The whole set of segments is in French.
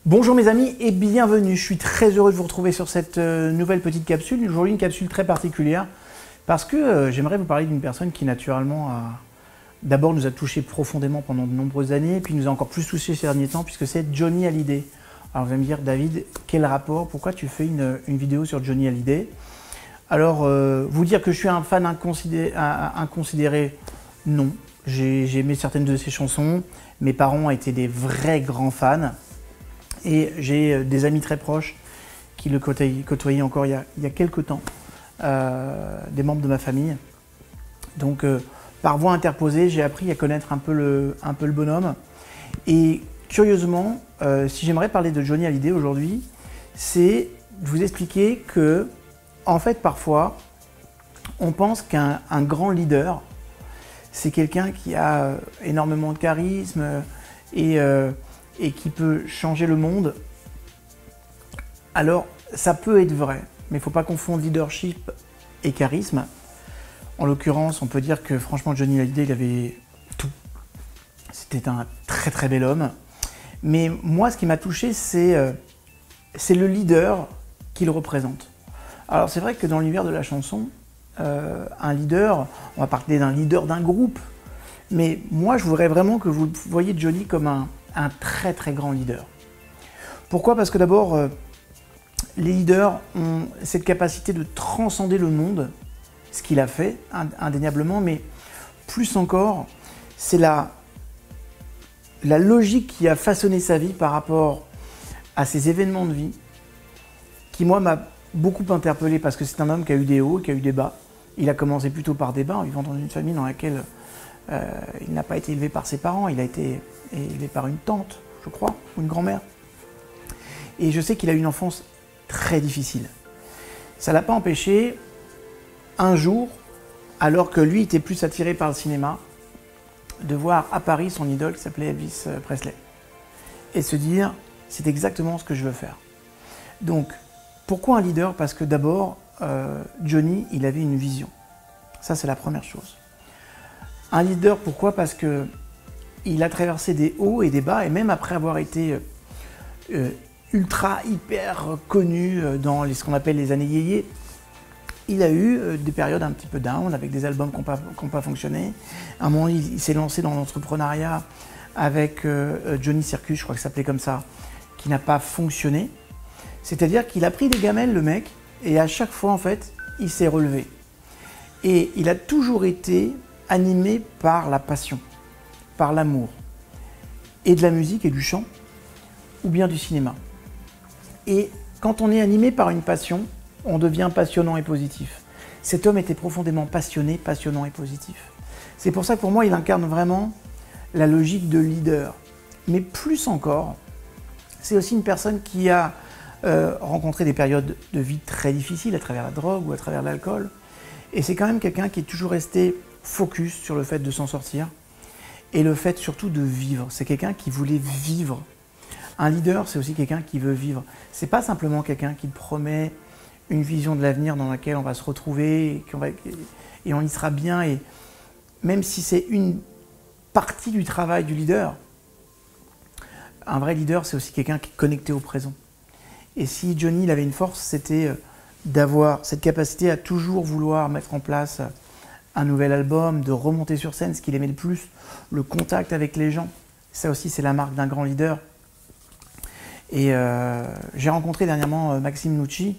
Bonjour mes amis et bienvenue, je suis très heureux de vous retrouver sur cette nouvelle petite capsule. Aujourd'hui une capsule très particulière parce que j'aimerais vous parler d'une personne qui naturellement d'abord nous a touché profondément pendant de nombreuses années, puis nous a encore plus touché ces derniers temps puisque c'est Johnny Hallyday. Alors vous allez me dire David, quel rapport, pourquoi tu fais une vidéo sur Johnny Hallyday? Alors vous dire que je suis un fan inconsidéré, non. J'ai aimé certaines de ses chansons, mes parents étaient des vrais grands fans. Et j'ai des amis très proches qui le côtoyaient encore il y a quelques temps, des membres de ma famille. Donc par voie interposée, j'ai appris à connaître un peu le bonhomme. Et curieusement, si j'aimerais parler de Johnny Hallyday aujourd'hui, c'est de vous expliquer que, en fait, parfois, on pense qu'un grand leader, c'est quelqu'un qui a énormément de charisme et qui peut changer le monde. Alors, ça peut être vrai, mais il ne faut pas confondre leadership et charisme. En l'occurrence, on peut dire que franchement, Johnny Hallyday, il avait tout. C'était un très très bel homme. Mais moi, ce qui m'a touché, c'est le leader qu'il représente. Alors, c'est vrai que dans l'univers de la chanson, un leader, on va parler d'un leader d'un groupe, mais moi, je voudrais vraiment que vous voyiez Johnny comme un très très grand leader. Pourquoi? Parce que d'abord, les leaders ont cette capacité de transcender le monde, ce qu'il a fait indéniablement, mais plus encore, c'est la logique qui a façonné sa vie par rapport à ses événements de vie, qui moi m'a beaucoup interpellé parce que c'est un homme qui a eu des hauts, qui a eu des bas. Il a commencé plutôt par des bas, en vivant dans une famille dans laquelle il n'a pas été élevé par ses parents, il a été élevé par une tante, je crois, ou une grand-mère. Et je sais qu'il a eu une enfance très difficile. Ça ne l'a pas empêché, un jour, alors que lui était plus attiré par le cinéma, de voir à Paris son idole qui s'appelait Elvis Presley. Et se dire, c'est exactement ce que je veux faire. Donc, pourquoi un leader? Parce que d'abord, Johnny, il avait une vision. Ça, c'est la première chose. Un leader, pourquoi? Parce que il a traversé des hauts et des bas, et même après avoir été ultra, hyper connu dans ce qu'on appelle les années yéyé, il a eu des périodes un petit peu down, avec des albums qui n'ont pas fonctionné. À un moment, il s'est lancé dans l'entrepreneuriat avec Johnny Circus, je crois que ça s'appelait comme ça, qui n'a pas fonctionné. C'est-à-dire qu'il a pris des gamelles, le mec, et à chaque fois, en fait, il s'est relevé. Et il a toujours été animé par la passion, par l'amour, et de la musique et du chant, ou bien du cinéma. Et quand on est animé par une passion, on devient passionnant et positif. Cet homme était profondément passionné, passionnant et positif. C'est pour ça que pour moi, il incarne vraiment la logique de leader. Mais plus encore, c'est aussi une personne qui a rencontré des périodes de vie très difficiles à travers la drogue ou à travers l'alcool. Et c'est quand même quelqu'un qui est toujours resté focus sur le fait de s'en sortir et le fait surtout de vivre. C'est quelqu'un qui voulait vivre. Un leader, c'est aussi quelqu'un qui veut vivre. C'est pas simplement quelqu'un qui promet une vision de l'avenir dans laquelle on va se retrouver et on y sera bien. Et même si c'est une partie du travail du leader, un vrai leader, c'est aussi quelqu'un qui est connecté au présent. Et si Johnny il avait une force, c'était d'avoir cette capacité à toujours vouloir mettre en place un nouvel album, de remonter sur scène, ce qu'il aimait le plus, le contact avec les gens. Ça aussi, c'est la marque d'un grand leader. Et j'ai rencontré dernièrement Maxime Nucci,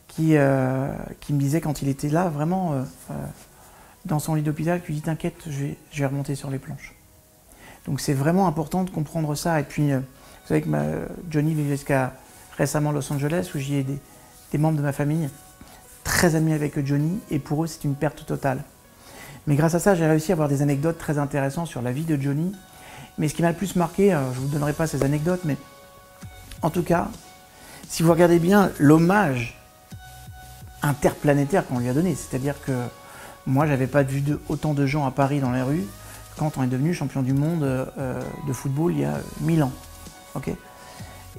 qui me disait quand il était là, vraiment dans son lit d'hôpital, qui lui dit « T'inquiète, je vais remonter sur les planches ». Donc c'est vraiment important de comprendre ça. Et puis, vous savez que Johnny vivait jusqu'à récemment Los Angeles, où j'y ai des membres de ma famille très amis avec Johnny, et pour eux, c'est une perte totale. Mais grâce à ça, j'ai réussi à avoir des anecdotes très intéressantes sur la vie de Johnny. Mais ce qui m'a le plus marqué, je ne vous donnerai pas ces anecdotes, mais en tout cas, si vous regardez bien l'hommage interplanétaire qu'on lui a donné, c'est-à-dire que moi, j'avais pas vu autant de gens à Paris dans les rues quand on est devenu champion du monde de football il y a 1000 ans. Okay,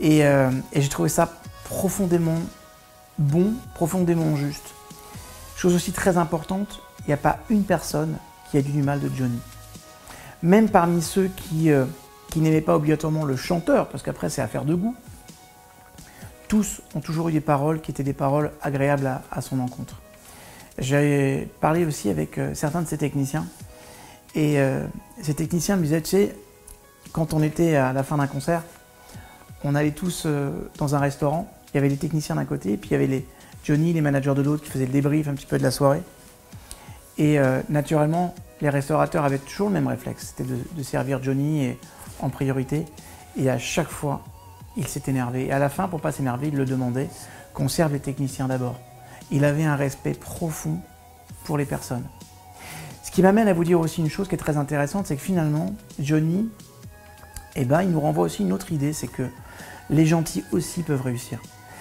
et j'ai trouvé ça profondément bon, profondément juste. Chose aussi très importante, il n'y a pas une personne qui a dit du mal de Johnny. Même parmi ceux qui n'aimaient pas obligatoirement le chanteur, parce qu'après c'est affaire de goût, tous ont toujours eu des paroles qui étaient des paroles agréables à son encontre. J'ai parlé aussi avec certains de ces techniciens, et ces techniciens me disaient, tu sais, quand on était à la fin d'un concert, on allait tous dans un restaurant, il y avait les techniciens d'un côté, et puis il y avait les Johnny, les managers de l'autre, qui faisaient le débrief un petit peu de la soirée. Et naturellement, les restaurateurs avaient toujours le même réflexe, c'était de servir Johnny en priorité. Et à chaque fois, il s'est énervé. Et à la fin, pour ne pas s'énerver, il le demandait qu'on serve les techniciens d'abord. Il avait un respect profond pour les personnes. Ce qui m'amène à vous dire aussi une chose qui est très intéressante, c'est que finalement, Johnny, eh ben, il nous renvoie aussi une autre idée, c'est que les gentils aussi peuvent réussir.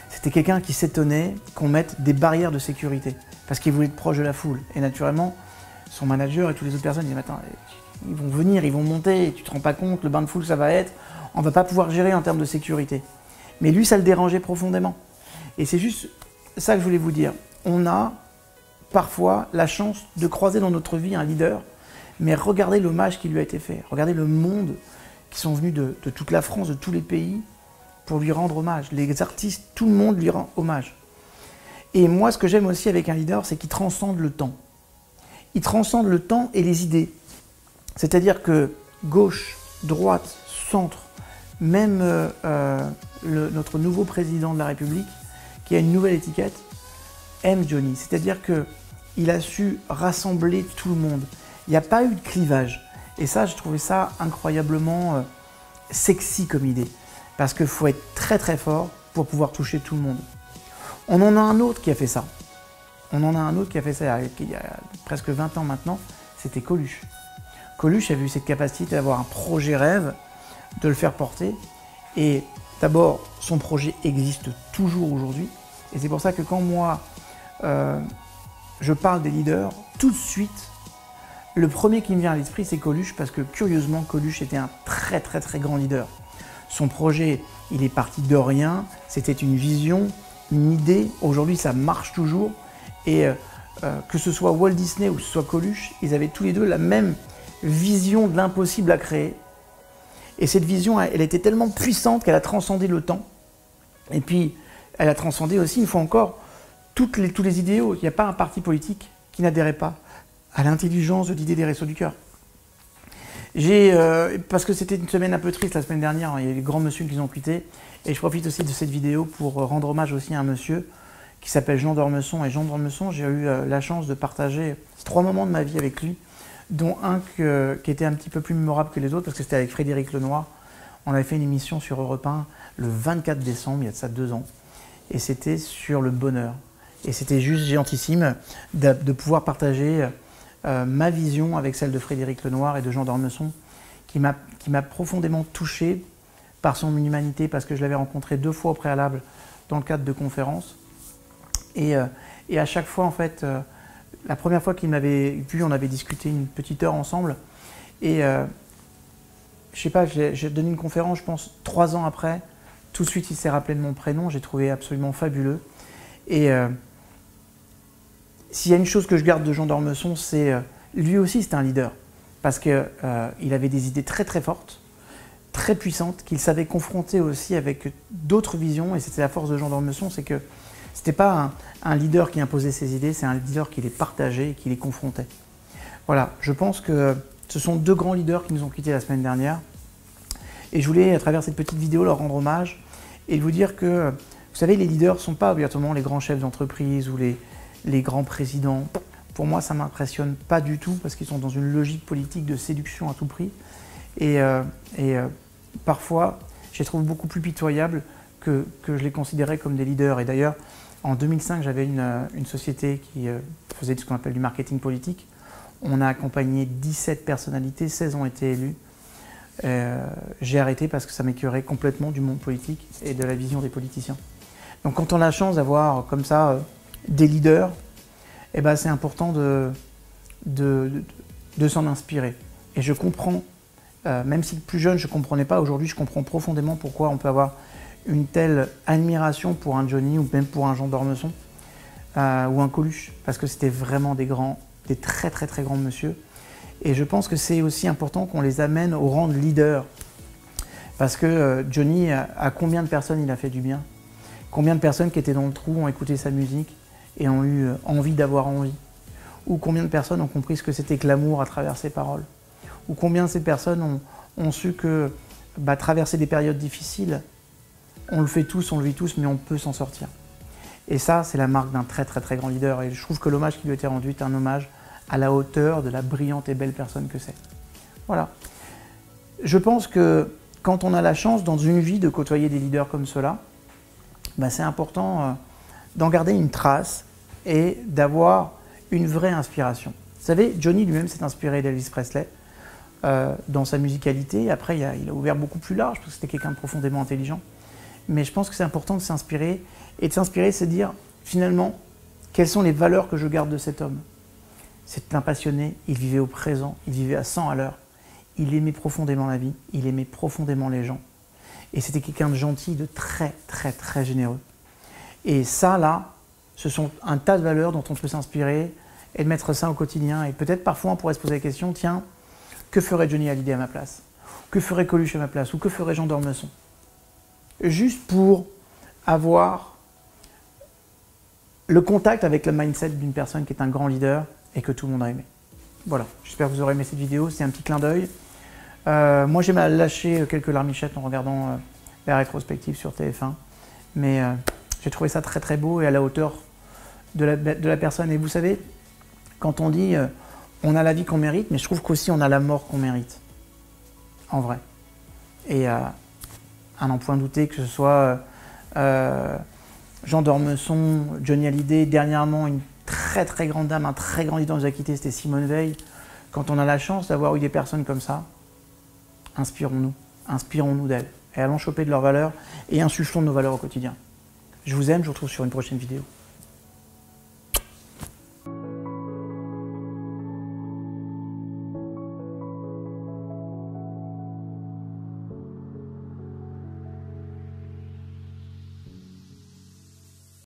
C'était quelqu'un qui s'étonnait qu'on mette des barrières de sécurité, parce qu'il voulait être proche de la foule. Et naturellement, son manager et toutes les autres personnes disaient, attends, ils vont venir, ils vont monter, tu te rends pas compte, le bain de foule ça va être, on va pas pouvoir gérer en termes de sécurité. Mais lui, ça le dérangeait profondément. Et c'est juste ça que je voulais vous dire. On a parfois la chance de croiser dans notre vie un leader, mais regardez l'hommage qui lui a été fait. Regardez le monde qui sont venus de toute la France, de tous les pays, pour lui rendre hommage. Les artistes, tout le monde lui rend hommage. Et moi, ce que j'aime aussi avec un leader, c'est qu'il transcende le temps. Il transcende le temps et les idées. C'est-à-dire que gauche, droite, centre, même notre nouveau président de la République, qui a une nouvelle étiquette, aime Johnny. C'est-à-dire qu'il a su rassembler tout le monde. Il n'y a pas eu de clivage. Et ça, je trouvais ça incroyablement sexy comme idée. Parce qu'il faut être très très fort pour pouvoir toucher tout le monde. On en a un autre qui a fait ça. On en a un autre qui a fait ça il y a presque 20 ans maintenant, c'était Coluche. Coluche a vu cette capacité d'avoir un projet rêve, de le faire porter. Et d'abord, son projet existe toujours aujourd'hui. Et c'est pour ça que quand moi, je parle des leaders, tout de suite, le premier qui me vient à l'esprit, c'est Coluche, parce que curieusement, Coluche était un très très très grand leader. Son projet, il est parti de rien, c'était une vision, une idée. Aujourd'hui, ça marche toujours. Et que ce soit Walt Disney ou que ce soit Coluche, ils avaient tous les deux la même vision de l'impossible à créer. Et cette vision, elle était tellement puissante qu'elle a transcendé le temps. Et puis, elle a transcendé aussi, une fois encore, tous les idéaux. Il n'y a pas un parti politique qui n'adhérait pas à l'intelligence de l'idée des Restos du Cœur. Parce que c'était une semaine un peu triste la semaine dernière, il y a les grands monsieur qui ont quitté, et je profite aussi de cette vidéo pour rendre hommage aussi à un monsieur qui s'appelle Jean d'Ormesson. Et Jean d'Ormesson, j'ai eu la chance de partager 3 moments de ma vie avec lui, dont un qui était un petit peu plus mémorable que les autres, parce que c'était avec Frédéric Lenoir. On avait fait une émission sur Europe 1 le 24 décembre, il y a de ça 2 ans, et c'était sur le bonheur. Et c'était juste géantissime de pouvoir partager ma vision avec celle de Frédéric Lenoir et de Jean d'Ormesson, qui m'a profondément touché par son humanité, parce que je l'avais rencontré 2 fois au préalable dans le cadre de conférences. Et à chaque fois, en fait, la première fois qu'il m'avait vu, on avait discuté une petite heure ensemble. Et je sais pas, j'ai donné une conférence, je pense, 3 ans après. Tout de suite, il s'est rappelé de mon prénom. J'ai trouvé absolument fabuleux. Et s'il y a une chose que je garde de Jean d'Ormesson, c'est lui aussi, c'était un leader. Parce qu'il avait des idées très très fortes, très puissantes, qu'il savait confronter aussi avec d'autres visions. Et c'était la force de Jean d'Ormesson, c'est que c'était pas un leader qui imposait ses idées, c'est un leader qui les partageait et qui les confrontait. Voilà, je pense que ce sont 2 grands leaders qui nous ont quittés la semaine dernière. Et je voulais, à travers cette petite vidéo, leur rendre hommage et vous dire que, vous savez, les leaders ne sont pas obligatoirement les grands chefs d'entreprise ou les grands présidents. Pour moi, ça ne m'impressionne pas du tout, parce qu'ils sont dans une logique politique de séduction à tout prix. Et parfois, je les trouve beaucoup plus pitoyables que je les considérais comme des leaders. Et d'ailleurs, en 2005, j'avais une société qui faisait ce qu'on appelle du marketing politique. On a accompagné 17 personnalités, 16 ont été élus. J'ai arrêté parce que ça m'écœurait complètement du monde politique et de la vision des politiciens. Donc quand on a la chance d'avoir comme ça des leaders, eh ben, c'est important de s'en inspirer. Et je comprends, même si plus jeune je ne comprenais pas, aujourd'hui je comprends profondément pourquoi on peut avoir une telle admiration pour un Johnny ou même pour un Jean d'Ormesson ou un Coluche, parce que c'était vraiment des très très très grands monsieur. Et je pense que c'est aussi important qu'on les amène au rang de leader, parce que Johnny, à combien de personnes il a fait du bien, Combien de personnes qui étaient dans le trou ont écouté sa musique et ont eu envie d'avoir envie? Ou combien de personnes ont compris ce que c'était que l'amour à travers ses paroles? Ou combien de ces personnes ont su que traverser des périodes difficiles, on le fait tous, on le vit tous, mais on peut s'en sortir. Et ça, c'est la marque d'un très très très grand leader. Et je trouve que l'hommage qui lui a été rendu est un hommage à la hauteur de la brillante et belle personne que c'est. Voilà. Je pense que quand on a la chance dans une vie de côtoyer des leaders comme ceux-là, c'est important d'en garder une trace et d'avoir une vraie inspiration. Vous savez, Johnny lui-même s'est inspiré d'Elvis Presley dans sa musicalité. Après, il a ouvert beaucoup plus large parce que c'était quelqu'un de profondément intelligent. Mais je pense que c'est important de s'inspirer. Et de s'inspirer, c'est dire, finalement, quelles sont les valeurs que je garde de cet homme? C'est un passionné, il vivait au présent, il vivait à 100 à l'heure. Il aimait profondément la vie, il aimait profondément les gens. Et c'était quelqu'un de gentil, de très, très, très généreux. Et ça, là, ce sont un tas de valeurs dont on peut s'inspirer et de mettre ça au quotidien. Et peut-être parfois, on pourrait se poser la question, tiens, que ferait Johnny Hallyday à ma place? Que ferait Coluche à ma place? Ou que ferait Jean d'Ormesson? Juste pour avoir le contact avec le mindset d'une personne qui est un grand leader et que tout le monde a aimé. Voilà, j'espère que vous aurez aimé cette vidéo, c'est un petit clin d'œil. Moi j'ai mal lâché quelques larmichettes en regardant la rétrospective sur TF1, mais j'ai trouvé ça très très beau et à la hauteur de la personne. Et vous savez, quand on dit on a la vie qu'on mérite, mais je trouve qu'aussi on a la mort qu'on mérite, en vrai. Et à n'en point douter que ce soit Jean d'Ormesson, Johnny Hallyday, dernièrement une très très grande dame, un très grand leader nous a quitté, c'était Simone Veil. Quand on a la chance d'avoir eu des personnes comme ça, inspirons-nous d'elles et allons choper de leurs valeurs et insufflons nos valeurs au quotidien. Je vous aime, je vous retrouve sur une prochaine vidéo.